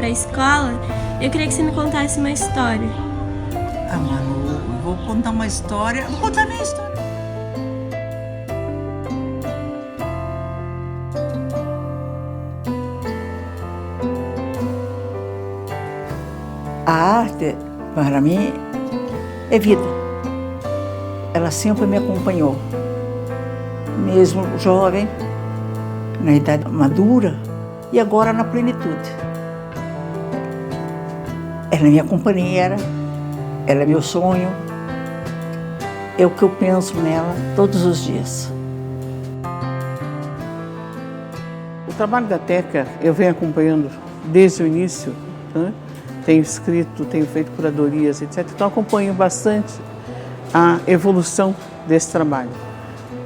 para a escola, eu queria que você me contasse uma história. Ah, Manu, eu vou contar uma história. Vou contar a minha história. A arte, para mim, é vida. Ela sempre me acompanhou. Mesmo jovem, na idade madura e agora na plenitude. Ela é minha companheira, ela é meu sonho, é o que eu penso nela todos os dias. O trabalho da Teca eu venho acompanhando desde o início, né? Tenho escrito, tenho feito curadorias, etc. Então acompanho bastante a evolução desse trabalho.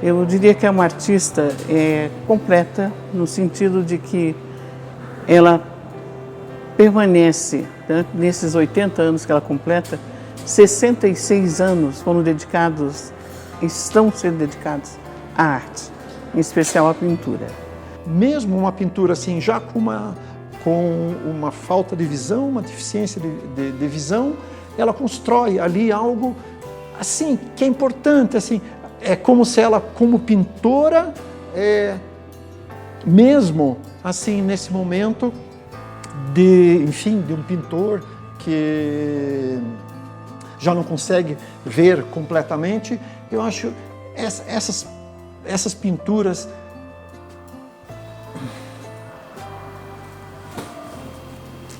Eu diria que é uma artista completa, no sentido de que ela permanece, né, nesses 80 anos que ela completa, 66 anos foram dedicados, estão sendo dedicados à arte, em especial à pintura. Mesmo uma pintura assim, já com uma falta de visão, uma deficiência de visão, ela constrói ali algo assim que é importante, assim. É como se ela, como pintora, mesmo assim nesse momento de um pintor que já não consegue ver completamente, eu acho essas pinturas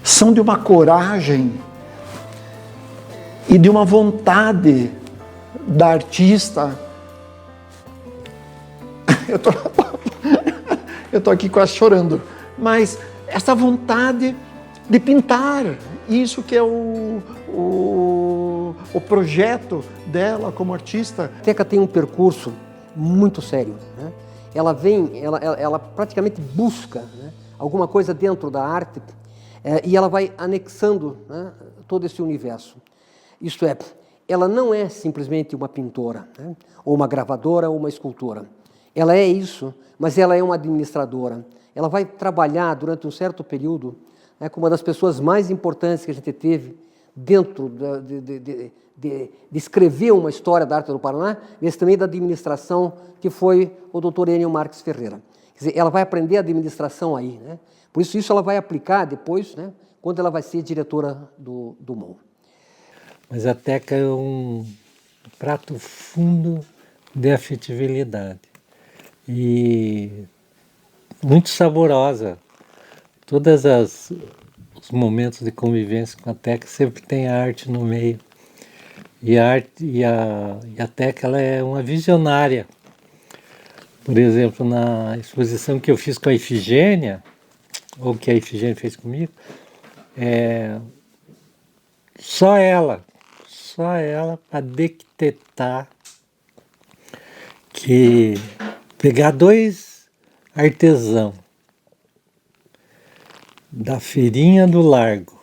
são de uma coragem e de uma vontade da artista. Eu tô aqui quase chorando, mas essa vontade de pintar, isso que é o projeto dela como artista. A Teca tem um percurso muito sério, né? Ela praticamente busca, né, alguma coisa dentro da arte, e ela vai anexando, né, todo esse universo. Isto é, ela não é simplesmente uma pintora, né, ou uma gravadora ou uma escultora. Ela é isso, mas ela é uma administradora. Ela vai trabalhar durante um certo período, né, como uma das pessoas mais importantes que a gente teve dentro de escrever uma história da arte do Paraná, mas também da administração, que foi o Dr. Enio Marques Ferreira. Quer dizer, ela vai aprender a administração aí, né? Por isso ela vai aplicar depois, né, quando ela vai ser diretora do MON. Mas a Teca é um prato fundo de afetividade e muito saborosa. Todos os momentos de convivência com a Teca sempre tem a arte no meio. E a Teca, ela é uma visionária. Por exemplo, na exposição que eu fiz com a Ifigênia, ou que a Ifigênia fez comigo, só ela para decretar que pegar dois artesãos da Feirinha do Largo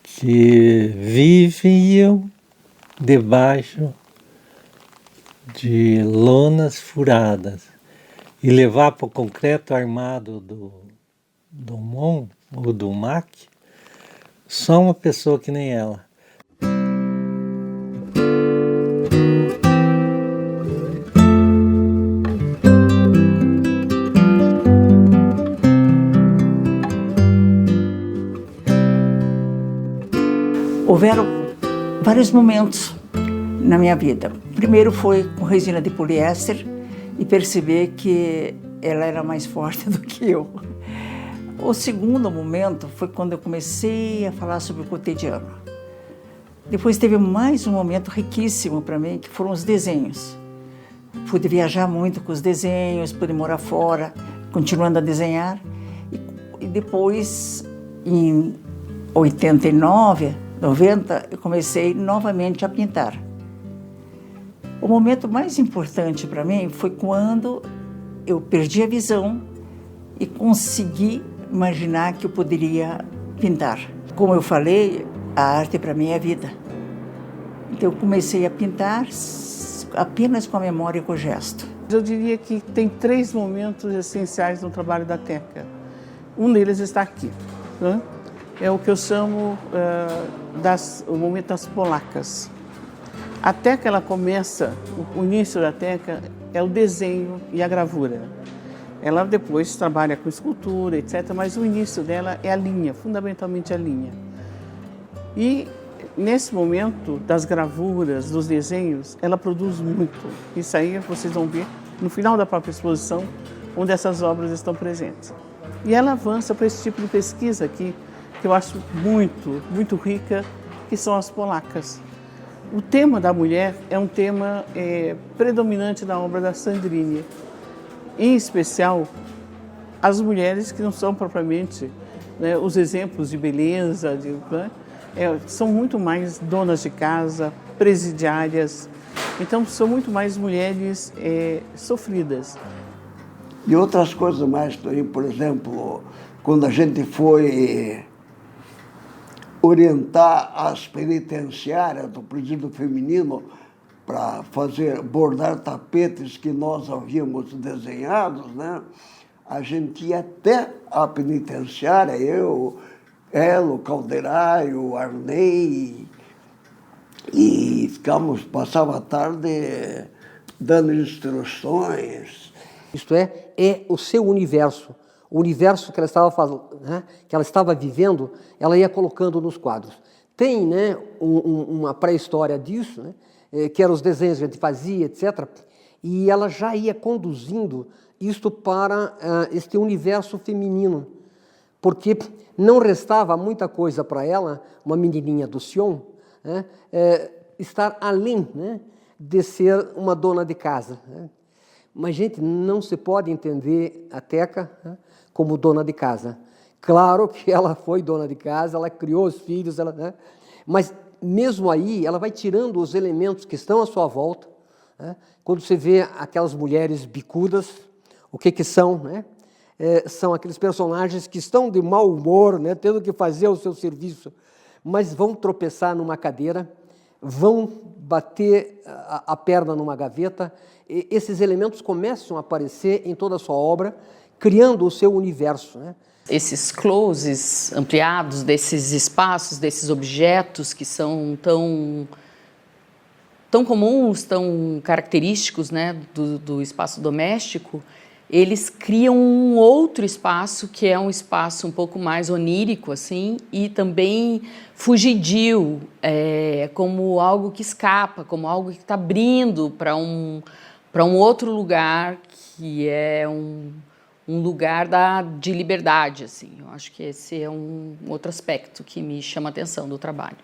que viviam debaixo de lonas furadas e levar para o concreto armado do MON ou do MAC, só uma pessoa que nem ela. Houveram vários momentos na minha vida. Primeiro foi com resina de poliéster e perceber que ela era mais forte do que eu. O segundo momento foi quando eu comecei a falar sobre o cotidiano. Depois teve mais um momento riquíssimo para mim, que foram os desenhos. Pude viajar muito com os desenhos, pude morar fora, continuando a desenhar. E depois, em 89, 90, eu comecei novamente a pintar. O momento mais importante para mim foi quando eu perdi a visão e consegui imaginar que eu poderia pintar. Como eu falei, a arte para mim é vida. Então eu comecei a pintar apenas com a memória e com o gesto. Eu diria que tem 3 momentos essenciais no trabalho da Teca. Um deles está aqui, né? É o que eu chamo o momento das polacas. A teca, ela começa, o início da teca é o desenho e a gravura. Ela depois trabalha com escultura, etc., mas o início dela é a linha, fundamentalmente a linha. E nesse momento das gravuras, dos desenhos, ela produz muito. Isso aí vocês vão ver no final da própria exposição, onde essas obras estão presentes. E ela avança para esse tipo de pesquisa aqui, que eu acho muito rica, que são as polacas. O tema da mulher é um tema predominante na obra da Sandrine. Em especial, as mulheres que não são propriamente, né, os exemplos de beleza, são muito mais donas de casa, presidiárias. Então, são muito mais mulheres sofridas. E outras coisas mais também, por exemplo, quando a gente foi orientar as penitenciárias do presídio feminino para bordar tapetes que nós havíamos desenhados, né? A gente ia até a penitenciária, ela, o Calderário, o Arnei, e passava a tarde dando instruções. Isto é o seu universo. O universo que ela estava fazendo, né, que ela estava vivendo, ela ia colocando nos quadros. Tem, né, uma pré-história disso, né, que eram os desenhos que a gente fazia, etc. E ela já ia conduzindo isto para este universo feminino, porque não restava muita coisa para ela, uma menininha do Sion, né, estar além, né, de ser uma dona de casa, né. Mas, gente, não se pode entender a Teca, né, como dona de casa. Claro que ela foi dona de casa, ela criou os filhos, né, mas mesmo aí ela vai tirando os elementos que estão à sua volta, né. Quando você vê aquelas mulheres bicudas, o que são, né? São aqueles personagens que estão de mau humor, né, tendo que fazer o seu serviço, mas vão tropeçar numa cadeira, vão bater a perna numa gaveta. Esses elementos começam a aparecer em toda a sua obra, criando o seu universo, né? Esses closes ampliados desses espaços, desses objetos que são tão comuns, tão característicos, né, do espaço doméstico, eles criam um outro espaço que é um espaço um pouco mais onírico, assim, e também fugidio, como algo que escapa, como algo que está abrindo para um outro lugar que é um lugar de liberdade, assim. Eu acho que esse é um outro aspecto que me chama a atenção do trabalho.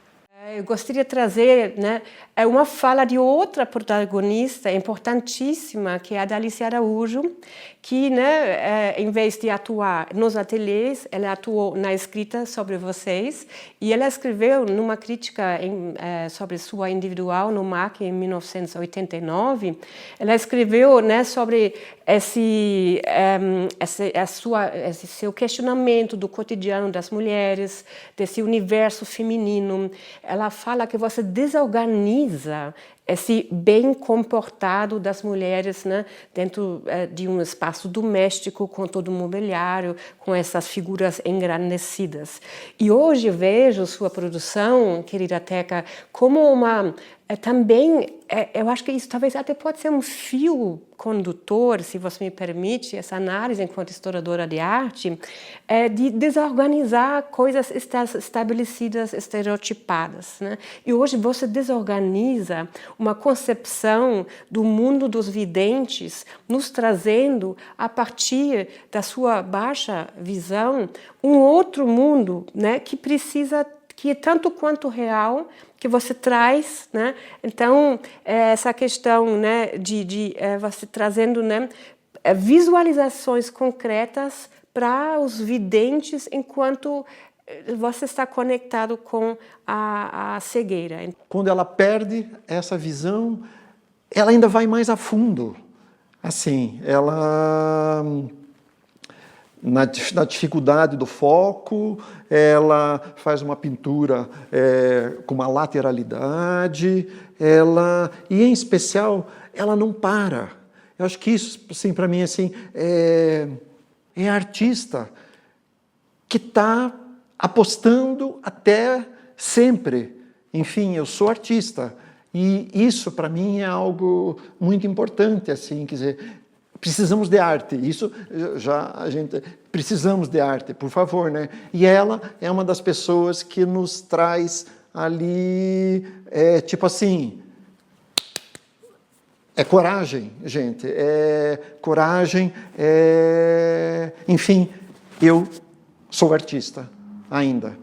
Eu gostaria de trazer, né, uma fala de outra protagonista importantíssima, que é a da Alice Araújo, que, né, em vez de atuar nos ateliês, ela atuou na escrita sobre vocês, e ela escreveu numa crítica sobre sua individual no MAC em 1989, ela escreveu, né, sobre esse seu questionamento do cotidiano das mulheres, desse universo feminino. Ela fala que você desorganiza esse bem comportado das mulheres, né, dentro de um espaço doméstico, com todo o mobiliário, com essas figuras engrandecidas. E hoje vejo sua produção, querida Teca, como também, eu acho que isso talvez até pode ser um fio condutor, se você me permite, essa análise enquanto historiadora de arte, de desorganizar coisas estabelecidas, estereotipadas, né? E hoje você desorganiza uma concepção do mundo dos videntes, nos trazendo, a partir da sua baixa visão, um outro mundo, né, que é tanto quanto real, que você traz, né? Então, essa questão, né, de você trazendo, né, visualizações concretas para os videntes enquanto você está conectado com a cegueira. Quando ela perde essa visão, ela ainda vai mais a fundo. Assim, ela... Na dificuldade do foco, ela faz uma pintura com uma lateralidade, e em especial, ela não para. Eu acho que isso, assim, para mim, assim, é artista. que está apostando até sempre. Enfim, eu sou artista e isso para mim é algo muito importante, assim, quer dizer, precisamos de arte. Isso já a gente precisamos de arte, por favor, né? E ela é uma das pessoas que nos traz ali, tipo assim, é coragem, gente, é coragem, enfim, eu sou artista ainda.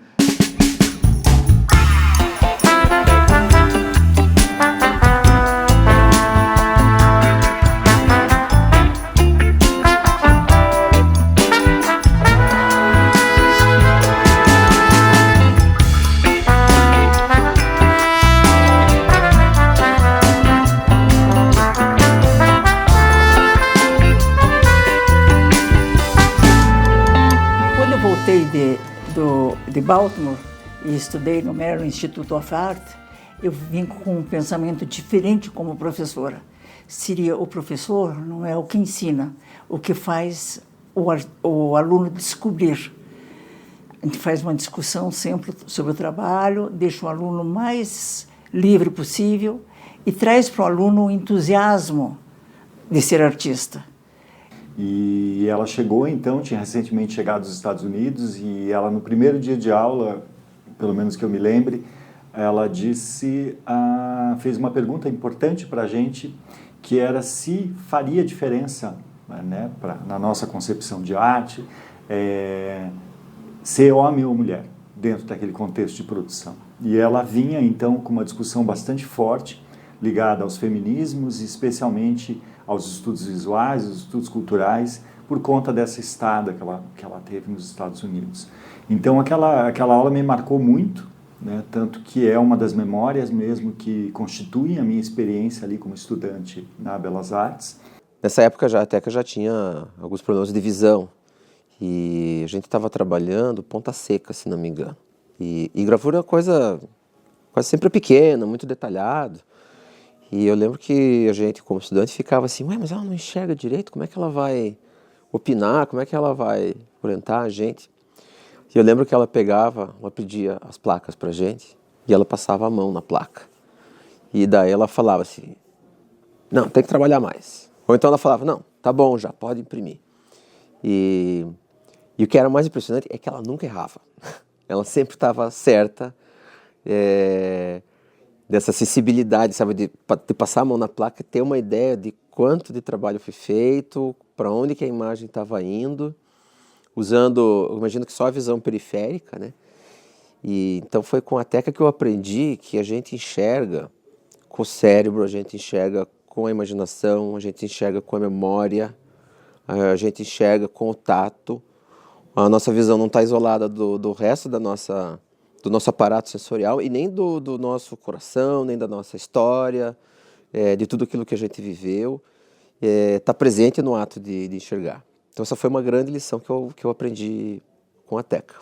De Baltimore e estudei no Maryland Institute of Art, eu vim com um pensamento diferente como professora. Seria o professor não é o que ensina, o que faz o aluno descobrir. A gente faz uma discussão sempre sobre o trabalho, deixa o aluno mais livre possível e traz para o aluno o entusiasmo de ser artista. E ela chegou, então, tinha recentemente chegado dos Estados Unidos e ela, no primeiro dia de aula, pelo menos que eu me lembre, ela fez uma pergunta importante para a gente, que era se faria diferença, né, na nossa concepção de arte, ser homem ou mulher dentro daquele contexto de produção. E ela vinha, então, com uma discussão bastante forte, ligada aos feminismos, especialmente aos estudos visuais, aos estudos culturais, por conta dessa estada que ela teve nos Estados Unidos. Então, aquela aula me marcou muito, né? Tanto que é uma das memórias mesmo que constituem a minha experiência ali como estudante na Belas Artes. Nessa época a Teca já tinha alguns problemas de visão e a gente estava trabalhando ponta seca, se não me engano. E gravura é uma coisa quase sempre pequena, muito detalhado. E eu lembro que a gente, como estudante, ficava assim, ué, mas ela não enxerga direito, como é que ela vai opinar, como é que ela vai orientar a gente? E eu lembro que ela pedia as placas pra gente e ela passava a mão na placa. E daí ela falava assim, não, tem que trabalhar mais. Ou então ela falava, não, tá bom já, pode imprimir. E o que era mais impressionante é que ela nunca errava. Ela sempre estava certa, dessa acessibilidade, sabe, de passar a mão na placa e ter uma ideia de quanto de trabalho foi feito, para onde que a imagem estava indo, usando, eu imagino que só a visão periférica, né? E então foi com a Teca que eu aprendi que a gente enxerga com o cérebro, a gente enxerga com a imaginação, a gente enxerga com a memória, a gente enxerga com o tato. A nossa visão não está isolada do resto do nosso aparato sensorial e nem do nosso coração, nem da nossa história, de tudo aquilo que a gente viveu, está presente no ato de enxergar. Então essa foi uma grande lição que eu aprendi com a Teca.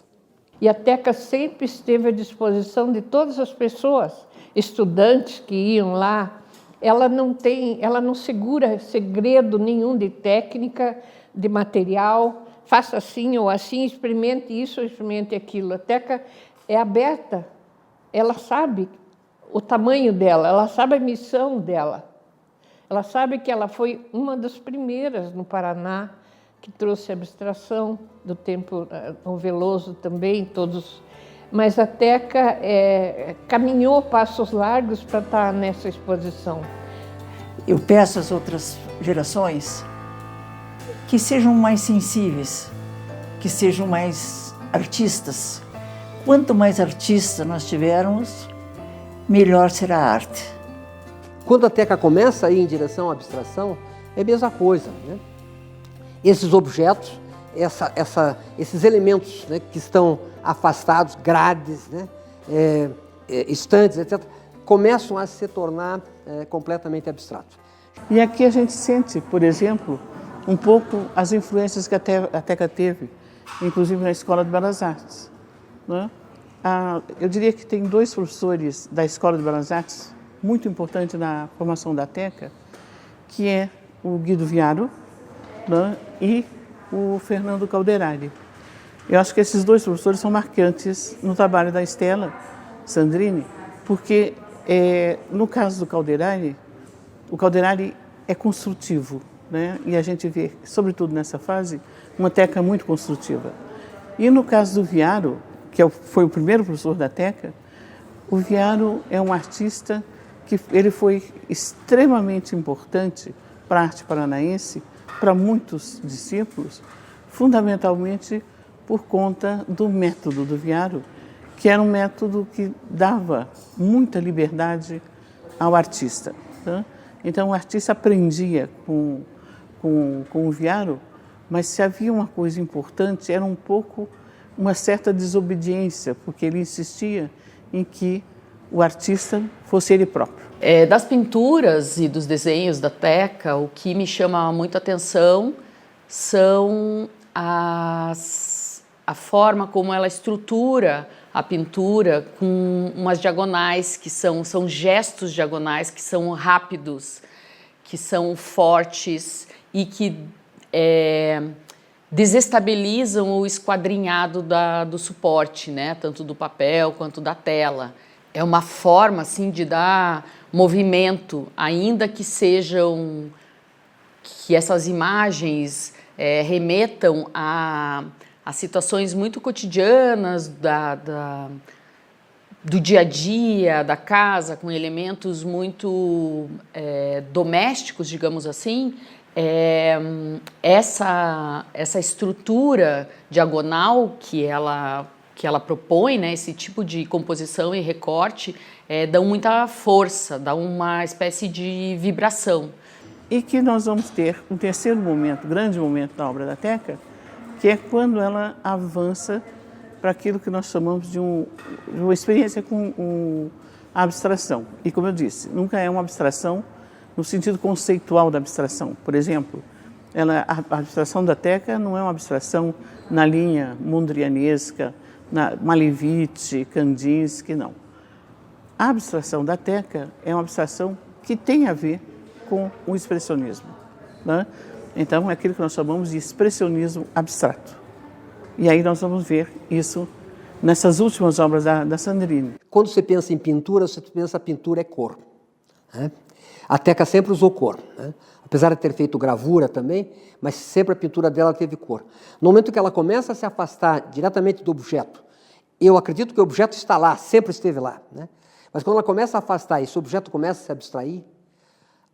E a Teca sempre esteve à disposição de todas as pessoas, estudantes que iam lá. Ela não segura segredo nenhum de técnica, de material, faça assim ou assim, experimente isso ou experimente aquilo. A Teca é aberta, ela sabe o tamanho dela, ela sabe a missão dela. Ela sabe que ela foi uma das primeiras no Paraná que trouxe a abstração do tempo, o Veloso também, todos. Mas a Teca caminhou passos largos para estar nessa exposição. Eu peço às outras gerações que sejam mais sensíveis, que sejam mais artistas. Quanto mais artista nós tivermos, melhor será a arte. Quando a Teca começa a ir em direção à abstração, é a mesma coisa, né? Esses objetos, esses elementos, né, que estão afastados, grades, né, estantes, etc., começam a se tornar completamente abstratos. E aqui a gente sente, por exemplo, um pouco as influências que a Teca teve, inclusive na Escola de Belas Artes. Né? Eu diria que tem dois professores da Escola de Belas Artes muito importantes na formação da Teca, que é o Guido Viaro, né, e o Fernando Calderari. Eu acho que esses dois professores são marcantes no trabalho da Stella Sandrini, porque no caso do Calderari, o Calderari é construtivo, né? E a gente vê, sobretudo nessa fase, uma Teca muito construtiva. E no caso do Viaro, que foi o primeiro professor da Teca, o Viaro é um artista que ele foi extremamente importante para a arte paranaense, para muitos discípulos, fundamentalmente por conta do método do Viaro, que era um método que dava muita liberdade ao artista. Tá? Então, o artista aprendia com o Viaro, mas se havia uma coisa importante, era um pouco uma certa desobediência, porque ele insistia em que o artista fosse ele próprio. Das pinturas e dos desenhos da Teca, o que me chama muito a atenção são a forma como ela estrutura a pintura com umas diagonais que são gestos diagonais que são rápidos, que são fortes e que desestabilizam o esquadrinhado do suporte, né? Tanto do papel quanto da tela. É uma forma assim de dar movimento, ainda que que essas imagens remetam a situações muito cotidianas do dia a dia, da casa, com elementos muito domésticos, digamos assim. Essa estrutura diagonal que ela propõe, né, esse tipo de composição e recorte, dão muita força, dá uma espécie de vibração. E que nós vamos ter um terceiro momento, grande momento da obra da Teca, que é quando ela avança para aquilo que nós chamamos de uma experiência com a abstração. E como eu disse, nunca é uma abstração no sentido conceitual da abstração. Por exemplo, a abstração da Teca não é uma abstração na linha mondrianesca, na Malevich, Kandinsky, não. A abstração da Teca é uma abstração que tem a ver com o expressionismo, né? Então, é aquilo que nós chamamos de expressionismo abstrato. E aí nós vamos ver isso nessas últimas obras da Sandrini. Quando você pensa em pintura, você pensa que a pintura é cor, né? A Teca sempre usou cor, né? Apesar de ter feito gravura também, mas sempre a pintura dela teve cor. No momento que ela começa a se afastar diretamente do objeto, eu acredito que o objeto está lá, sempre esteve lá, né? Mas quando ela começa a afastar e esse objeto começa a se abstrair,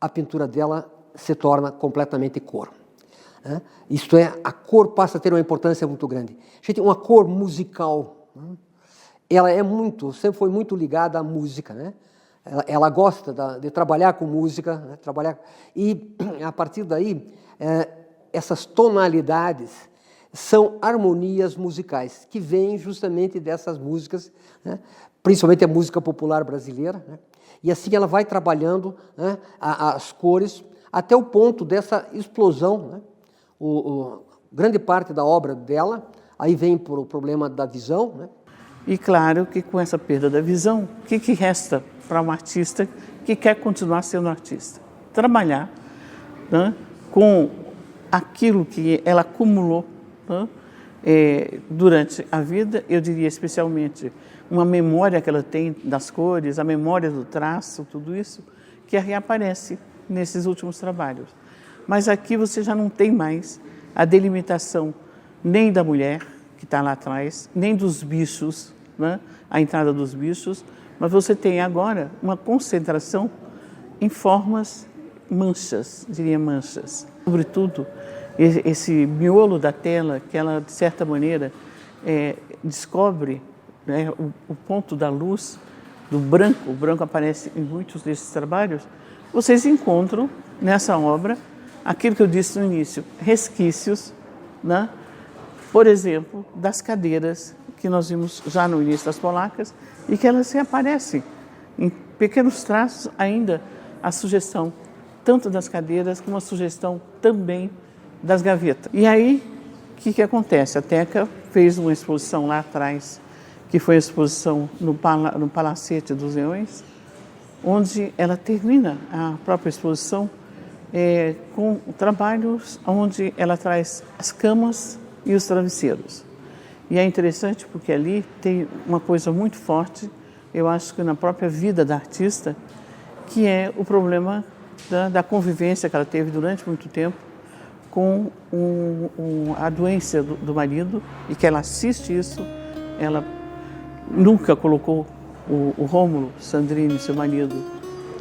a pintura dela se torna completamente cor, né? Isto é, a cor passa a ter uma importância muito grande. Gente, uma cor musical, né? Ela sempre foi muito ligada à música, né? Ela gosta de trabalhar com música, né? E a partir daí, essas tonalidades são harmonias musicais que vêm justamente dessas músicas, né? Principalmente a música popular brasileira, né? E assim ela vai trabalhando, né, as cores até o ponto dessa explosão, né? Grande parte da obra dela aí vem por o problema da visão, né? E claro que com essa perda da visão, o que resta para um artista que quer continuar sendo artista? Trabalhar, né, com aquilo que ela acumulou, né, durante a vida, eu diria especialmente uma memória que ela tem das cores, a memória do traço, tudo isso, que reaparece nesses últimos trabalhos. Mas aqui você já não tem mais a delimitação nem da mulher, que está lá atrás, nem dos bichos, né? A entrada dos bichos, mas você tem agora uma concentração em formas manchas, diria manchas. Sobretudo, esse miolo da tela, que ela, de certa maneira, descobre, né, o ponto da luz, do branco. O branco aparece em muitos desses trabalhos. Vocês encontram nessa obra aquilo que eu disse no início, resquícios, né? Por exemplo, das cadeiras que nós vimos já no início das polacas e que elas reaparecem em pequenos traços ainda a sugestão tanto das cadeiras como a sugestão também das gavetas. E aí, o que acontece? A Teca fez uma exposição lá atrás, que foi a exposição no Palacete dos Leões, onde ela termina a própria exposição com trabalhos onde ela traz as camas e os travesseiros. E é interessante porque ali tem uma coisa muito forte, eu acho que na própria vida da artista, que é o problema da convivência que ela teve durante muito tempo com a doença do marido, e que ela assiste isso. Ela nunca colocou o Rômulo Sandrini, seu marido,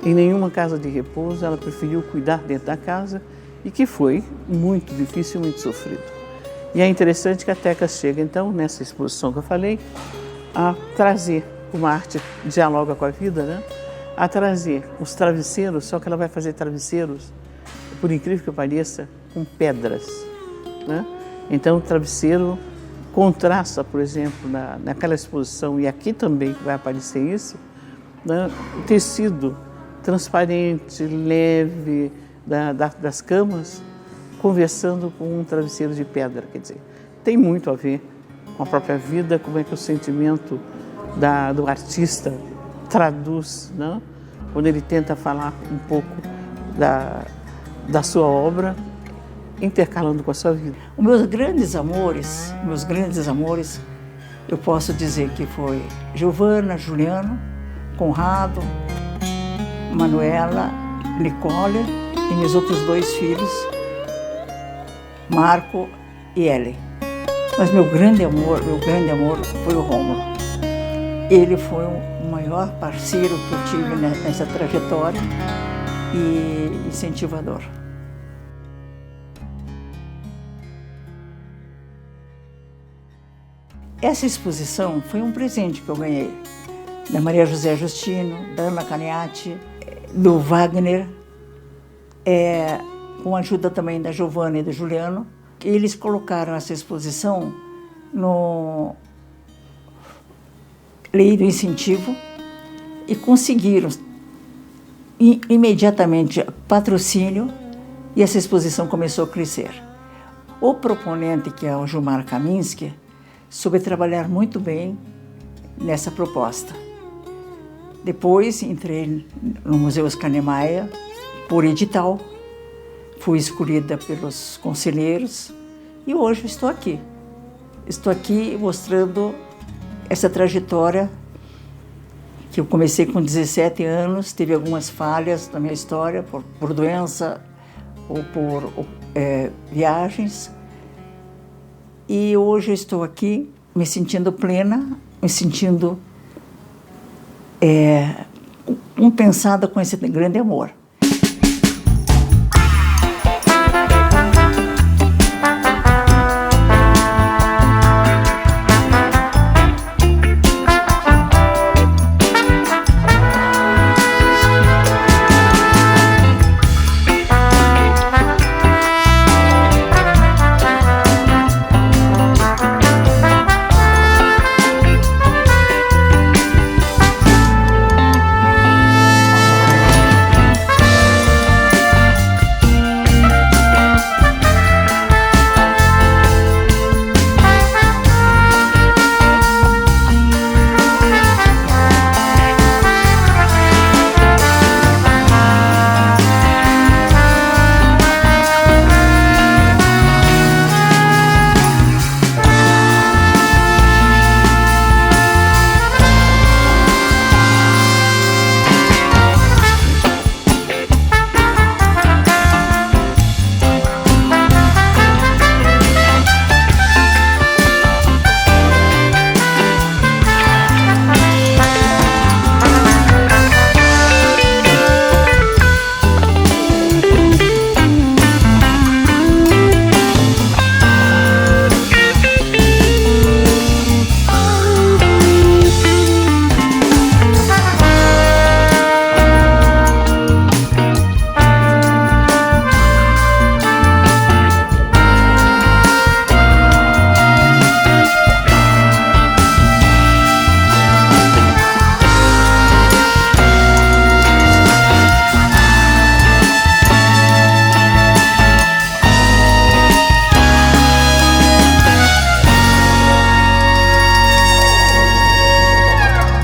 em nenhuma casa de repouso. Ela preferiu cuidar dentro da casa, e que foi muito difícil, muito sofrido. E é interessante que a Teca chega, então, nessa exposição que eu falei, a trazer, como a arte dialoga com a vida, né? A trazer os travesseiros, só que ela vai fazer travesseiros, por incrível que pareça, com pedras, né? Então o travesseiro contrasta, por exemplo, naquela exposição, e aqui também vai aparecer isso, né? O tecido transparente, leve, das camas, conversando com um travesseiro de pedra. Quer dizer, tem muito a ver com a própria vida, como é que o sentimento do artista traduz, né? Quando ele tenta falar um pouco da sua obra, intercalando com a sua vida. Os meus grandes amores, eu posso dizer que foi Giovana, Juliano, Conrado, Manuela, Nicole e meus outros 2 filhos, Marco e Ellen. Mas meu grande amor foi o Rômulo. Ele foi o maior parceiro que eu tive nessa trajetória e incentivador. Essa exposição foi um presente que eu ganhei da Maria José Justino, da Ana Caniati, do Wagner, com a ajuda também da Giovana e do Juliano. Eles colocaram essa exposição no Lei do Incentivo e conseguiram imediatamente patrocínio, e essa exposição começou a crescer. O proponente, que é o Gilmar Kaminski, soube trabalhar muito bem nessa proposta. Depois entrei no Museu Oscar Niemeyer por edital, fui escolhida pelos conselheiros e hoje estou aqui. Estou aqui mostrando essa trajetória que eu comecei com 17 anos, teve algumas falhas na minha história, por doença ou por viagens. E hoje eu estou aqui me sentindo plena, me sentindo compensada com esse grande amor.